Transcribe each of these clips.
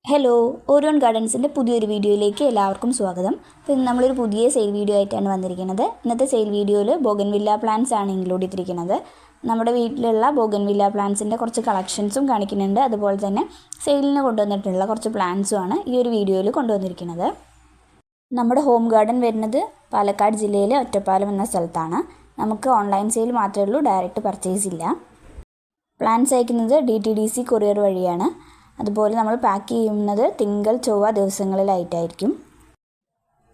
Hello, ഓരോൺ ഗാർഡൻസിൻ്റെ പുതിയൊരു വീഡിയോയിലേക്ക് എല്ലാവർക്കും സ്വാഗതം. അപ്പോൾ ഇന്ന് നമ്മളൊരു പുതിയ സെയിൽ വീഡിയോ ആയിട്ടാണ് വന്നിരിക്കുന്നത്. ഇന്നത്തെ സെയിൽ വീഡിയോയിൽ ബോഗൻവില്ല പ്ലാന്റ്സ് ആണ് ഇൻക്ലൂഡ് ചെയ്തിരിക്കുന്നത്. നമ്മുടെ വീട്ടിലുള്ള ബോഗൻവില്ല പ്ലാന്റ്സിൻ്റെ കുറച്ച് കളക്ഷൻസും കാണിക്കുന്നുണ്ട്. അതുപോലെ തന്നെ സെയിലിന് കൊണ്ടുവന്നിട്ടുള്ള കുറച്ച് പ്ലാന്റ്സും ആണ് ഈ ഒരു വീഡിയോയിൽ കൊണ്ടുവന്നിരിക്കുന്നത്. നമ്മുടെ ഹോം ഗാർഡൻ വരുന്നത് പാലക്കാട് ജില്ലയിലെ ഒറ്റപ്പാലം എന്ന സ്ഥലത്താണ്. നമുക്ക് ഓൺലൈൻ സെയിൽ മാത്രമേ ഉള്ളൂ, ഡയറക്റ്റ് പർച്ചേസ് ഇല്ല. പ്ലാന്റ്സ് അയക്കുന്നത് DTDC കൊറിയർ വഴിയാണ്. അതുപോലെ നമ്മൾ പാക്ക് ചെയ്യുന്നത് തിങ്കൾ ചൊവ്വ ദിവസങ്ങളിലായിട്ടായിരിക്കും.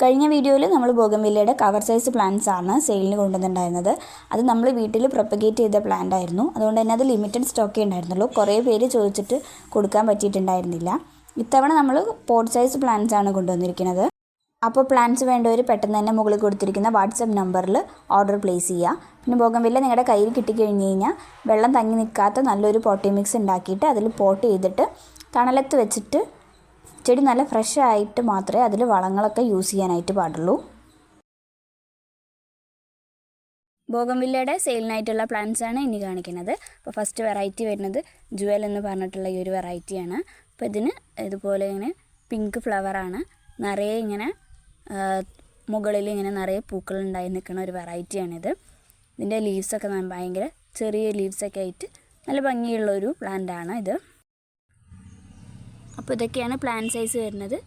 കഴിഞ്ഞ വീഡിയോയിൽ നമ്മൾ ബോഗൻവില്ലയുടെ കവർ സൈസ് പ്ലാന്റ്സ് ആണ് സെയിലിന് കൊണ്ടുവന്നിട്ടുണ്ടായിരുന്നത്. അത് നമ്മൾ വീട്ടിൽ പ്രൊപ്പഗേറ്റ് ചെയ്ത പ്ലാന്റ് ആയിരുന്നു. അതുകൊണ്ട് തന്നെ അത് ലിമിറ്റഡ് സ്റ്റോക്കേ ഉണ്ടായിരുന്നുള്ളൂ. കുറേ പേര് ചോദിച്ചിട്ട് കൊടുക്കാൻ പറ്റിയിട്ടുണ്ടായിരുന്നില്ല. ഇത്തവണ നമ്മൾ പോട്ട് സൈസ് പ്ലാന്റ്സ് ആണ് കൊണ്ടുവന്നിരിക്കുന്നത്. അപ്പോൾ പ്ലാന്റ്സ് വേണ്ടവർ പെട്ടെന്ന് തന്നെ മുകളിൽ കൊടുത്തിരിക്കുന്ന വാട്സപ്പ് നമ്പറിൽ ഓർഡർ പ്ലേസ് ചെയ്യുക. പിന്നെ ബോഗൻവില്ല നിങ്ങളുടെ കയ്യിൽ കിട്ടിക്കഴിഞ്ഞ് കഴിഞ്ഞാൽ വെള്ളം തങ്ങി നിൽക്കാത്ത നല്ലൊരു പോട്ടി മിക്സ് ഉണ്ടാക്കിയിട്ട് അതിൽ പോട്ട് ചെയ്തിട്ട് തണലത്ത് വെച്ചിട്ട് ചെടി നല്ല ഫ്രഷ് ആയിട്ട് മാത്രമേ അതിൽ വളങ്ങളൊക്കെ യൂസ് ചെയ്യാനായിട്ട് പാടുള്ളൂ. ബോഗൻവില്ലയുടെ സെയിലിനായിട്ടുള്ള പ്ലാന്റ്സ് ആണ് ഇനി കാണിക്കുന്നത്. അപ്പോൾ ഫസ്റ്റ് വെറൈറ്റി വരുന്നത് ജുവൽ എന്ന് പറഞ്ഞിട്ടുള്ള ഈ ഒരു വെറൈറ്റിയാണ്. അപ്പോൾ ഇതിന് ഇതുപോലെ ഇങ്ങനെ പിങ്ക് ഫ്ലവറാണ്, നിറയെ ഇങ്ങനെ മുകളിൽ ഇങ്ങനെ നിറയെ പൂക്കൾ ഉണ്ടായി നിൽക്കുന്ന ഒരു വെറൈറ്റിയാണിത്. ഇതിൻ്റെ ലീവ്സൊക്കെ ഭയങ്കര ചെറിയ ലീവ്സൊക്കെ ആയിട്ട് നല്ല ഭംഗിയുള്ളൊരു പ്ലാന്റാണ് ഇത്. അപ്പോൾ ഇതൊക്കെയാണ് പ്ലാന്റ് സൈസ് വരുന്നത്.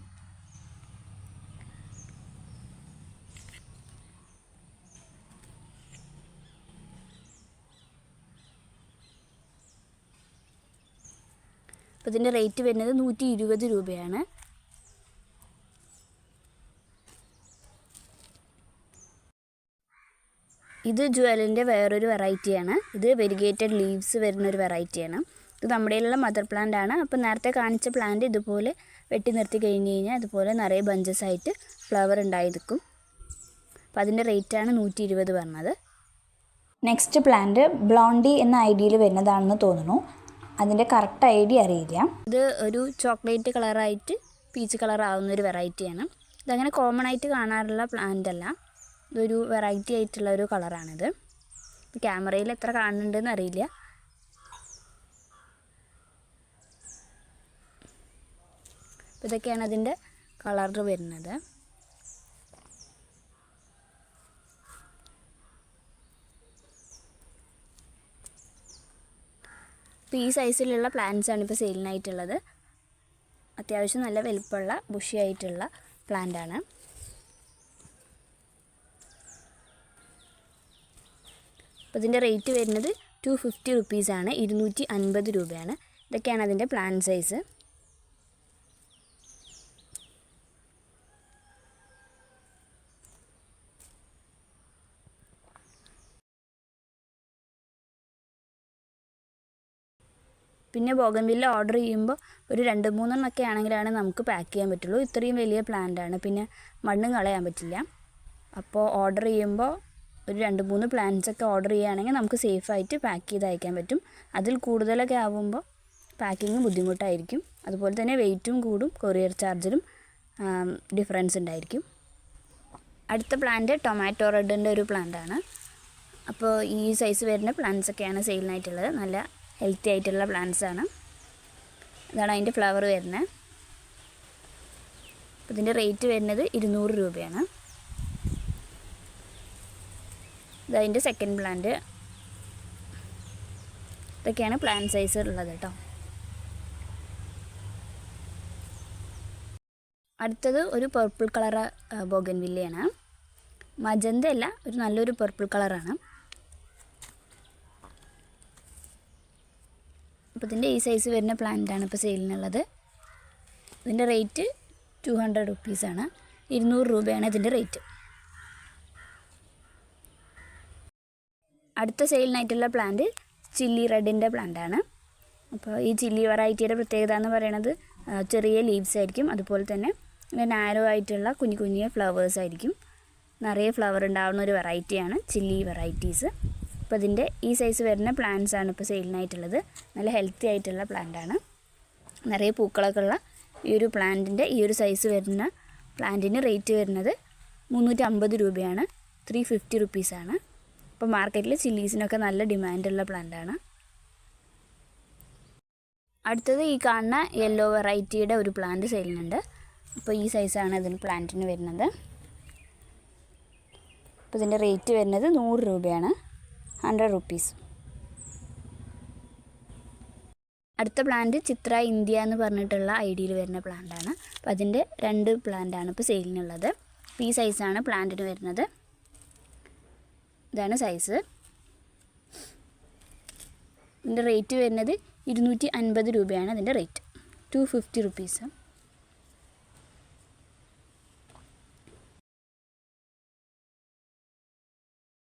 അപ്പോൾ ഇതിൻ്റെ റേറ്റ് വരുന്നത് 120 രൂപയാണ്. ഇത് ജുവലിൻ്റെ വേറൊരു വെറൈറ്റിയാണ്. ഇത് വെരിഗേറ്റഡ് ലീവ്സ് വരുന്നൊരു വെറൈറ്റിയാണ്. ഇത് നമ്മുടെ കയ്യിലുള്ള മദർ പ്ലാന്റ് ആണ്. അപ്പോൾ നേരത്തെ കാണിച്ച പ്ലാന്റ് ഇതുപോലെ വെട്ടി നിർത്തി കഴിഞ്ഞ് കഴിഞ്ഞാൽ അതുപോലെ നിറയെ ബഞ്ചസ് ആയിട്ട് ഫ്ലവർ ഉണ്ടായി നിൽക്കും. അപ്പോൾ അതിൻ്റെ റേറ്റാണ് 120 പറഞ്ഞത്. നെക്സ്റ്റ് പ്ലാന്റ് ബ്ലോണ്ടി എന്ന ഐഡിയയിൽ വരുന്നതാണെന്ന് തോന്നുന്നു. അതിൻ്റെ കറക്റ്റ് ഐഡിയ അറിയില്ല. ഇത് ഒരു ചോക്ലേറ്റ് കളറായിട്ട് പീച്ച് കളർ ആവുന്നൊരു വെറൈറ്റിയാണ്. ഇതങ്ങനെ കോമൺ ആയിട്ട് കാണാറുള്ള പ്ലാന്റ് അല്ല. ഇതൊരു വെറൈറ്റി ആയിട്ടുള്ള ഒരു കളറാണിത്. ക്യാമറയിൽ എത്ര കാണുന്നുണ്ടെന്ന് അറിയില്ല. അപ്പോൾ ഇതൊക്കെയാണ് അതിൻ്റെ കളർ വരുന്നത്. അപ്പോൾ ഈ സൈസിലുള്ള പ്ലാന്റ്സ് ആണ് ഇപ്പോൾ സെയിലിനായിട്ടുള്ളത്. അത്യാവശ്യം നല്ല വലിപ്പമുള്ള ബുഷി ആയിട്ടുള്ള പ്ലാന്റ് ആണ്. അപ്പോൾ ഇതിൻ്റെ റേറ്റ് വരുന്നത് 250 റുപ്പീസാണ്, 250 രൂപയാണ്. ഇതൊക്കെയാണ് അതിൻ്റെ പ്ലാന്റ് സൈസ്. പിന്നെ ബോഗൻവില്ല ഓർഡർ ചെയ്യുമ്പോൾ ഒരു 2-3 എണ്ണമൊക്കെ ആണെങ്കിലാണ് നമുക്ക് പാക്ക് ചെയ്യാൻ പറ്റുള്ളൂ. ഇത്രയും വലിയ പ്ലാന്റാണ്, പിന്നെ മണ്ണും കളയാൻ പറ്റില്ല. അപ്പോൾ ഓർഡർ ചെയ്യുമ്പോൾ ഒരു 2-3 പ്ലാന്റ്സൊക്കെ ഓർഡർ ചെയ്യുകയാണെങ്കിൽ നമുക്ക് സേഫായിട്ട് പാക്ക് ചെയ്ത് അയക്കാൻ പറ്റും. അതിൽ കൂടുതലൊക്കെ ആകുമ്പോൾ പാക്കിങ് ബുദ്ധിമുട്ടായിരിക്കും. അതുപോലെ തന്നെ വെയിറ്റും കൂടും, കൊറിയർ ചാർജിലും ഡിഫറൻസ് ഉണ്ടായിരിക്കും. അടുത്ത പ്ലാന്റ് ടൊമാറ്റോ റെഡിൻ്റെ ഒരു പ്ലാന്റാണ്. അപ്പോൾ ഈ സൈസ് വരുന്ന പ്ലാന്റ്സൊക്കെയാണ് സെയിലിനായിട്ടുള്ളത്. നല്ല ഹെൽത്തി ആയിട്ടുള്ള പ്ലാന്റ്സാണ്. ഇതാണ് അതിൻ്റെ ഫ്ലവർ വരുന്നത്. അപ്പോൾ ഇതിൻ്റെ റേറ്റ് വരുന്നത് 200 രൂപയാണ്. ഇതതിൻ്റെ സെക്കൻഡ് പ്ലാന്റ്. ഇതൊക്കെയാണ് പ്ലാന്റ് സൈസ് ഉള്ളത് കേട്ടോ. അടുത്തത് ഒരു പർപ്പിൾ കളർ ബോഗൻവില്ലയാണ്. മജന്ത അല്ല, ഒരു നല്ലൊരു പർപ്പിൾ കളറാണ്. അപ്പോൾ ഇതിൻ്റെ ഈ സൈസ് വരുന്ന പ്ലാന്റാണ് ഇപ്പോൾ സെയിലിനുള്ളത്. ഇതിൻ്റെ റേറ്റ് 200 റുപ്പീസാണ്, 200 രൂപയാണ് ഇതിൻ്റെ റേറ്റ്. അടുത്ത സെയിലിനായിട്ടുള്ള പ്ലാന്റ് ചില്ലി റെഡിൻ്റെ പ്ലാന്റാണ്. അപ്പോൾ ഈ ചില്ലി വെറൈറ്റിയുടെ പ്രത്യേകത എന്ന് പറയുന്നത് ചെറിയ ലീവ്സ് ആയിരിക്കും. അതുപോലെ തന്നെ നാരോ ആയിട്ടുള്ള കുഞ്ഞു കുഞ്ഞു ഫ്ലവേഴ്സ് ആയിരിക്കും. നിറയെ ഫ്ലവർ ഉണ്ടാകുന്ന ഒരു വെറൈറ്റിയാണ് ചില്ലി വെറൈറ്റീസ്. അപ്പോൾ ഇതിൻ്റെ ഈ സൈസ് വരുന്ന പ്ലാന്റ്സ് ആണ് ഇപ്പോൾ സെയിലിനായിട്ടുള്ളത്. നല്ല ഹെൽത്തി ആയിട്ടുള്ള പ്ലാന്റാണ്. നിറയെ പൂക്കളൊക്കെ ഉള്ള ഈ ഒരു പ്ലാന്റിൻ്റെ ഈ ഒരു സൈസ് വരുന്ന പ്ലാന്റിന് റേറ്റ് വരുന്നത് 350 രൂപയാണ്, 350 റുപ്പീസാണ്. അപ്പോൾ മാർക്കറ്റിൽ ചില്ലീസിനൊക്കെ നല്ല ഡിമാൻഡുള്ള പ്ലാന്റാണ്. അടുത്തത് ഈ കാണുന്ന യെല്ലോ വെറൈറ്റിയുടെ ഒരു പ്ലാന്റ് സെയിലിനുണ്ട്. അപ്പോൾ ഈ സൈസാണ് ഇതിന് പ്ലാന്റിന് വരുന്നത്. അപ്പോൾ ഇതിൻ്റെ റേറ്റ് വരുന്നത് 100 രൂപയാണ്, 100 റുപ്പീസ്. അടുത്ത പ്ലാന്റ് ചിത്ര ഇന്ത്യ എന്ന് പറഞ്ഞിട്ടുള്ള ഐഡിയയിൽ വരുന്ന പ്ലാന്റാണ്. അപ്പോൾ അതിൻ്റെ 2 പ്ലാന്റാണ് ഇപ്പോൾ സെയിലിനുള്ളത്. അപ്പോൾ ഈ സൈസാണ് പ്ലാന്റിന് വരുന്നത്. ഇതാണ് സൈസ്. ഇതിൻ്റെ റേറ്റ് വരുന്നത് 250 രൂപയാണ് ഇതിൻ്റെ റേറ്റ്, 250 റുപ്പീസ്.